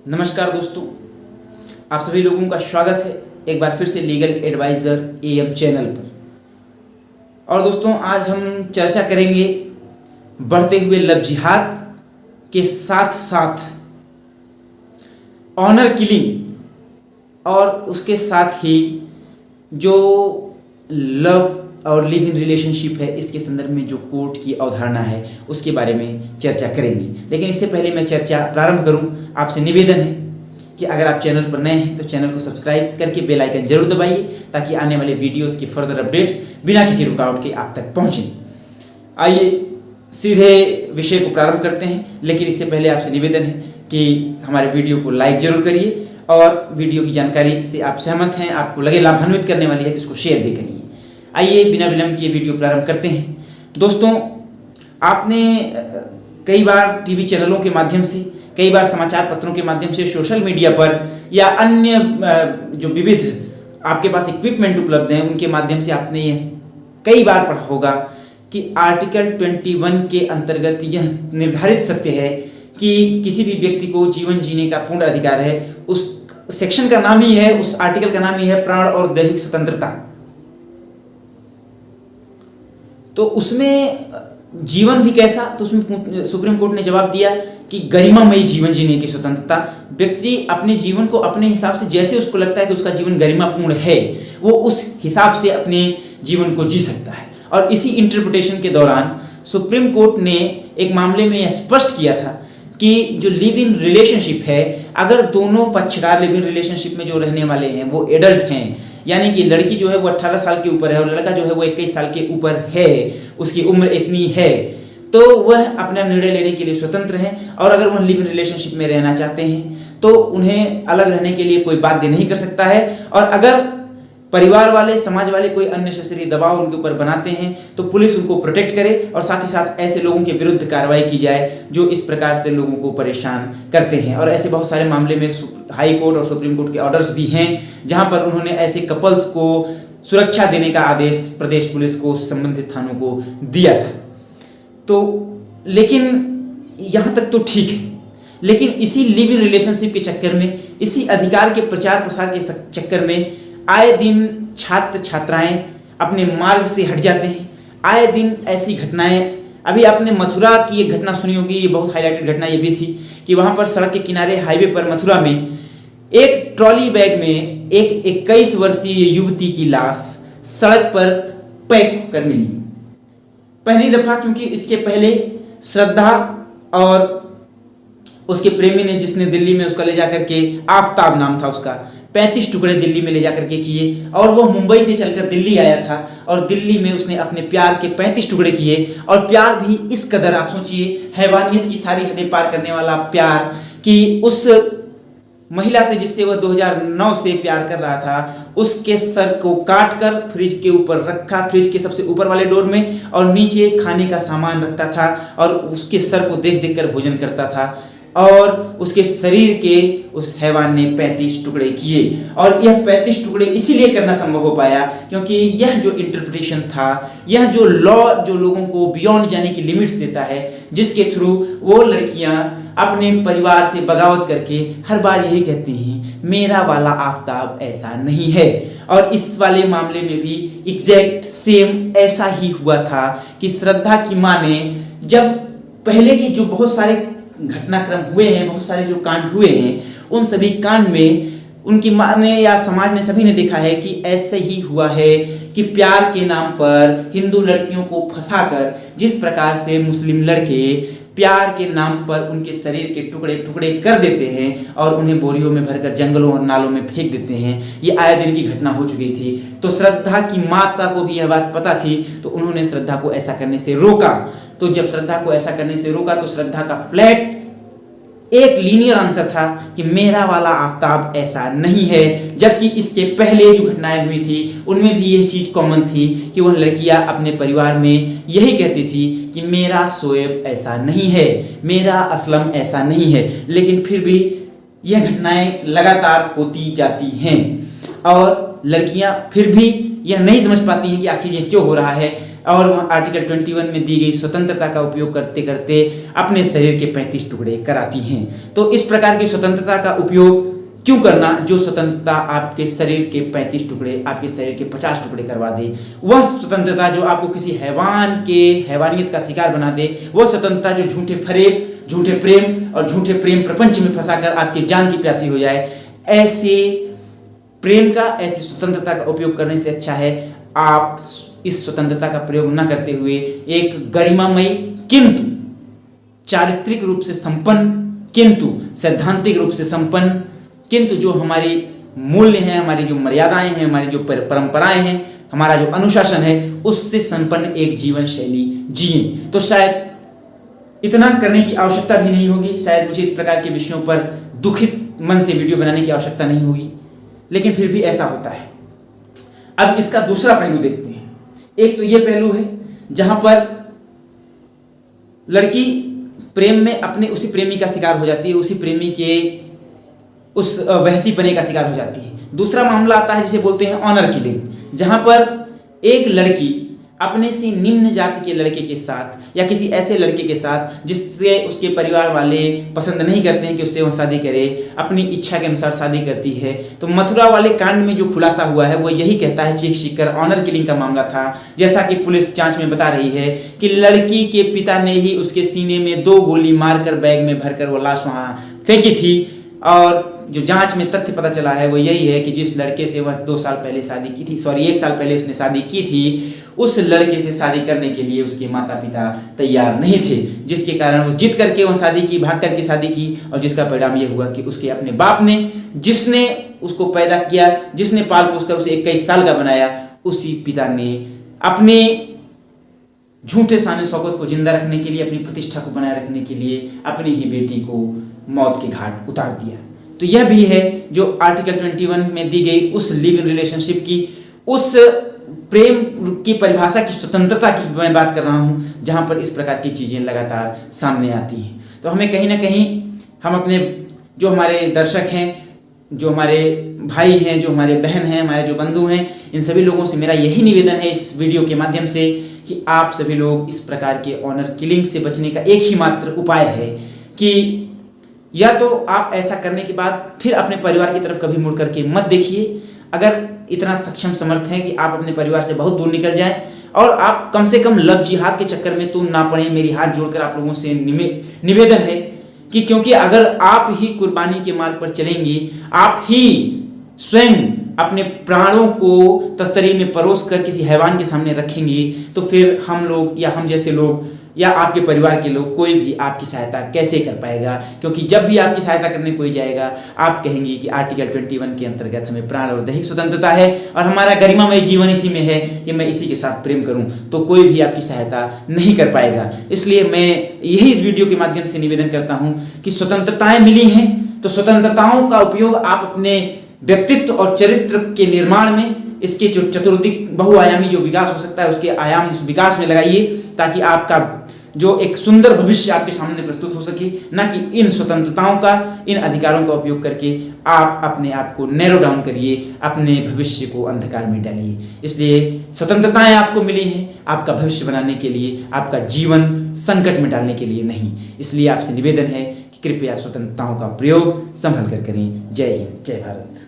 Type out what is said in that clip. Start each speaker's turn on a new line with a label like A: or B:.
A: नमस्कार दोस्तों, आप सभी लोगों का स्वागत है एक बार फिर से लीगल एडवाइज़र एएम चैनल पर। और दोस्तों, आज हम चर्चा करेंगे बढ़ते हुए लव जिहाद के साथ साथ ऑनर किलिंग और उसके साथ ही जो लव और लिव इन रिलेशनशिप है, इसके संदर्भ में जो कोर्ट की अवधारणा है उसके बारे में चर्चा करेंगे। लेकिन इससे पहले मैं चर्चा प्रारंभ करूं, आपसे निवेदन है कि अगर आप चैनल पर नए हैं तो चैनल को सब्सक्राइब करके बेल आइकन जरूर दबाइए ताकि आने वाले वीडियोस के फर्दर अपडेट्स बिना किसी रुकावट के आप तक पहुंचें। आइए सीधे विषय को प्रारंभ करते हैं, लेकिन इससे पहले आपसे निवेदन है कि हमारे वीडियो को लाइक जरूर करिए और वीडियो की जानकारी से आप सहमत हैं, आपको लगे लाभान्वित करने वाली है तो इसको शेयर भी करिए। आइए बिना विलंब किए वीडियो प्रारंभ करते हैं। दोस्तों, आपने कई बार टीवी चैनलों के माध्यम से, कई बार समाचार पत्रों के माध्यम से, सोशल मीडिया पर या अन्य जो विविध आपके पास इक्विपमेंट उपलब्ध हैं उनके माध्यम से आपने यह कई बार पढ़ा होगा कि आर्टिकल 21 के अंतर्गत यह निर्धारित सत्य है कि किसी भी व्यक्ति को जीवन जीने का पूर्ण अधिकार है। उस सेक्शन का नाम ही है, उस आर्टिकल का नाम ही है प्राण और दैहिक स्वतंत्रता। तो उसमें जीवन भी कैसा, तो उसमें सुप्रीम कोर्ट ने जवाब दिया कि गरिमामयी जीवन जीने की स्वतंत्रता। व्यक्ति अपने जीवन को अपने हिसाब से, जैसे उसको लगता है कि उसका जीवन गरिमापूर्ण है, वो उस हिसाब से अपने जीवन को जी सकता है। और इसी इंटरप्रिटेशन के दौरान सुप्रीम कोर्ट ने एक मामले में यह स्पष्ट किया था कि जो लिव इन रिलेशनशिप है, अगर दोनों पक्षकार लिव इन रिलेशनशिप में जो रहने वाले हैं वो एडल्ट हैं, यानी कि लड़की जो है वो 18 साल के ऊपर है और लड़का जो है वो 21 साल के ऊपर है, उसकी उम्र इतनी है, तो वह अपना निर्णय लेने के लिए स्वतंत्र हैं। और अगर वह लिव इन रिलेशनशिप में रहना चाहते हैं तो उन्हें अलग रहने के लिए कोई बाध्य नहीं कर सकता है। और अगर परिवार वाले, समाज वाले कोई अननेसेसरी दबाव उनके ऊपर बनाते हैं तो पुलिस उनको प्रोटेक्ट करे और साथ ही साथ ऐसे लोगों के विरुद्ध कार्रवाई की जाए जो इस प्रकार से लोगों को परेशान करते हैं। और ऐसे बहुत सारे मामले में हाई कोर्ट और सुप्रीम कोर्ट के ऑर्डर्स भी हैं जहां पर उन्होंने ऐसे कपल्स को सुरक्षा देने का आदेश प्रदेश पुलिस को, संबंधित थानों को दिया था। तो लेकिन यहां तक तो ठीक है, लेकिन इसी लिव इन रिलेशनशिप के चक्कर में, इसी अधिकार के प्रचार प्रसार के चक्कर में आए दिन छात्र छात्राएं अपने मार्ग से हट जाते हैं। आए दिन ऐसी घटनाएं, अभी आपने मथुरा की एक घटना सुनी होगी, ये बहुत हाईलाइटेड घटना ये भी थी कि वहां पर सड़क के किनारे हाईवे पर मथुरा में एक ट्रॉली बैग में एक 21 वर्षीय युवती की लाश सड़क पर पैक होकर मिली। पहली दफा, क्योंकि इसके पहले श्रद्धा और उसके प्रेमी ने, जिसने दिल्ली में उसका ले जाकर के, आफताब नाम था उसका, 35 टुकड़े दिल्ली में ले जाकर के किए। और वो मुंबई से चलकर दिल्ली आया था और दिल्ली में उसने अपने प्यार के 35 टुकड़े किए। और प्यार भी इस कदर, आप सोचिए, हैवानियत की सारी हदें पार करने वाला प्यार कि उस महिला से जिससे वह 2009 से प्यार कर रहा था, उसके सर को काटकर फ्रिज के ऊपर रखा, फ्रिज के सबसे ऊपर वाले डोर में, और नीचे खाने का सामान रखता था और उसके सर को देख देख कर भोजन करता था। और उसके शरीर के उस हैवान ने 35 टुकड़े किए। और यह 35 टुकड़े इसीलिए करना संभव हो पाया क्योंकि यह जो इंटरप्रिटेशन था, यह जो लॉ जो लोगों को बियॉन्ड जाने की लिमिट्स देता है, जिसके थ्रू वो लड़कियां अपने परिवार से बगावत करके हर बार यही कहती हैं, मेरा वाला आफताब ऐसा नहीं है। और इस वाले मामले में भी एग्जैक्ट सेम ऐसा ही हुआ था कि श्रद्धा की माँ ने, जब पहले के जो बहुत सारे घटनाक्रम हुए हैं, बहुत सारे जो कांड हुए हैं, उन सभी कांड में उनकी माँ ने या समाज ने, सभी ने देखा है कि ऐसे ही हुआ है कि प्यार के नाम पर हिंदू लड़कियों को फंसाकर जिस प्रकार से मुस्लिम लड़के प्यार के नाम पर उनके शरीर के टुकड़े टुकड़े कर देते हैं और उन्हें बोरियों में भरकर जंगलों और नालों में फेंक देते हैं, ये आए दिन की घटना हो चुकी थी। तो श्रद्धा की माता को भी यह बात पता थी, तो उन्होंने श्रद्धा को ऐसा करने से रोका। तो जब श्रद्धा को ऐसा करने से रोका तो श्रद्धा का फ्लैट एक लीनियर आंसर था कि मेरा वाला आफताब ऐसा नहीं है। जबकि इसके पहले जो घटनाएं हुई थी उनमें भी यह चीज कॉमन थी कि वह लड़कियां अपने परिवार में यही कहती थी कि मेरा शोएब ऐसा नहीं है, मेरा असलम ऐसा नहीं है। लेकिन फिर भी यह घटनाएं लगातार होती जाती हैं और लड़कियां फिर भी यह नहीं समझ पाती हैं कि आखिर ये क्यों हो रहा है, और वह आर्टिकल 21 में दी गई स्वतंत्रता का उपयोग करते करते अपने शरीर के 35 टुकड़े कराती हैं। तो इस प्रकार की स्वतंत्रता का उपयोग क्यों करना जो स्वतंत्रता आपके शरीर के 35 टुकड़े, आपके शरीर के 50 टुकड़े करवा दे, वह स्वतंत्रता जो आपको किसी हैवान के हैवानियत का शिकार बना दे, वह स्वतंत्रता जो झूठे फरेब, झूठे प्रेम और झूठे प्रेम प्रपंच में फंसाकर आपकी जान की प्यासी हो जाए, ऐसे प्रेम का, ऐसी स्वतंत्रता का उपयोग करने से अच्छा है आप इस स्वतंत्रता का प्रयोग न करते हुए एक गरिमामयी किंतु चारित्रिक रूप से संपन्न, किंतु सैद्धांतिक रूप से संपन्न, किंतु जो हमारी मूल्य हैं, हमारी जो मर्यादाएं हैं, हमारी जो परंपराएं हैं, हमारा जो अनुशासन है, उससे संपन्न एक जीवन शैली जिए। तो शायद इतना करने की आवश्यकता भी नहीं होगी, शायद मुझे इस प्रकार के विषयों पर दुखित मन से वीडियो बनाने की आवश्यकता नहीं होगी, लेकिन फिर भी ऐसा होता है। अब इसका दूसरा पहलू देखते हैं। एक तो ये पहलू है जहां पर लड़की प्रेम में अपने उसी प्रेमी का शिकार हो जाती है, उसी प्रेमी के उस वहसीपने का शिकार हो जाती है। दूसरा मामला आता है जिसे बोलते हैं ऑनर किलिंग, जहां पर एक लड़की अपने से निम्न जाति के लड़के के साथ या किसी ऐसे लड़के के साथ जिससे उसके परिवार वाले पसंद नहीं करते हैं कि उससे वह शादी करे, अपनी इच्छा के अनुसार शादी करती है। तो मथुरा वाले कांड में जो खुलासा हुआ है वो यही कहता है, चीख चीख कर ऑनर किलिंग का मामला था। जैसा कि पुलिस जांच में बता रही है कि लड़की के पिता ने ही उसके सीने में 2 गोली मारकर बैग में भरकर वो लाश वहां फेंकी थी, और जो जांच में तथ्य पता चला है वो यही है कि जिस लड़के से वह 2 साल पहले शादी की थी, 1 साल पहले उसने शादी की थी, उस लड़के से शादी करने के लिए उसके माता पिता तैयार नहीं थे, जिसके कारण वो जिद करके वह शादी की, भाग करके शादी की, और जिसका परिणाम ये हुआ कि उसके अपने बाप ने, जिसने उसको पैदा किया, जिसने पाल पोस कर उसे 21 साल का बनाया, उसी पिता ने अपने झूठे शान शौकत को जिंदा रखने के लिए, अपनी प्रतिष्ठा को बनाए रखने के लिए अपनी ही बेटी को मौत के घाट उतार दिया। तो यह भी है जो आर्टिकल 21 में दी गई उस लिव इन रिलेशनशिप की, उस प्रेम की परिभाषा की स्वतंत्रता की मैं बात कर रहा हूं, जहां पर इस प्रकार की चीजें लगातार सामने आती हैं। तो हमें कहीं ना कहीं हम अपने जो हमारे दर्शक हैं, जो हमारे भाई हैं, जो हमारे बहन हैं, हमारे जो बंधु हैं, इन सभी लोगों से मेरा यही निवेदन है इस वीडियो के माध्यम से कि आप सभी लोग इस प्रकार के ऑनर किलिंग से बचने का एक ही मात्र उपाय है कि या तो आप ऐसा करने के बाद फिर अपने परिवार की तरफ कभी मुड़ करके मत देखिए। अगर इतना सक्षम समर्थ हैं कि आप अपने परिवार से बहुत दूर निकल जाएं, और आप कम से कम लव जिहाद के चक्कर में तो ना पड़े, मेरी हाथ जोड़कर आप लोगों से निवेदन है कि क्योंकि अगर आप ही कुर्बानी के मार्ग पर चलेंगे, आप ही स्वयं अपने प्राणों को तस्तरी में परोस कर किसी हैवान के सामने रखेंगे, तो फिर हम लोग या हम जैसे लोग या आपके परिवार के लोग, कोई भी आपकी सहायता कैसे कर पाएगा? क्योंकि जब भी आपकी सहायता करने कोई जाएगा, आप कहेंगे कि आर्टिकल 21 के अंतर्गत हमें प्राण और दैहिक स्वतंत्रता है और हमारा गरिमामय जीवन इसी में है कि मैं इसी के साथ प्रेम करूं, तो कोई भी आपकी सहायता नहीं कर पाएगा। इसलिए मैं यही इस वीडियो के माध्यम से निवेदन करता हूं कि स्वतंत्रताएं मिली हैं, तो स्वतंत्रताओं का उपयोग आप अपने व्यक्तित्व और चरित्र के निर्माण में, इसके जो चतुर्दिक बहुआयामी जो विकास हो सकता है उसके आयाम, उस विकास में लगाइए, ताकि आपका जो एक सुंदर भविष्य आपके सामने प्रस्तुत हो सके, ना कि इन स्वतंत्रताओं का, इन अधिकारों का उपयोग करके आप अपने आप को नैरो डाउन करिए, अपने भविष्य को अंधकार में डालिए। इसलिए स्वतंत्रताएं आपको मिली हैं आपका भविष्य बनाने के लिए, आपका जीवन संकट में डालने के लिए नहीं। इसलिए आपसे निवेदन है कि कृपया स्वतंत्रताओं का प्रयोग संभल कर करें। जय हिंद, जय भारत।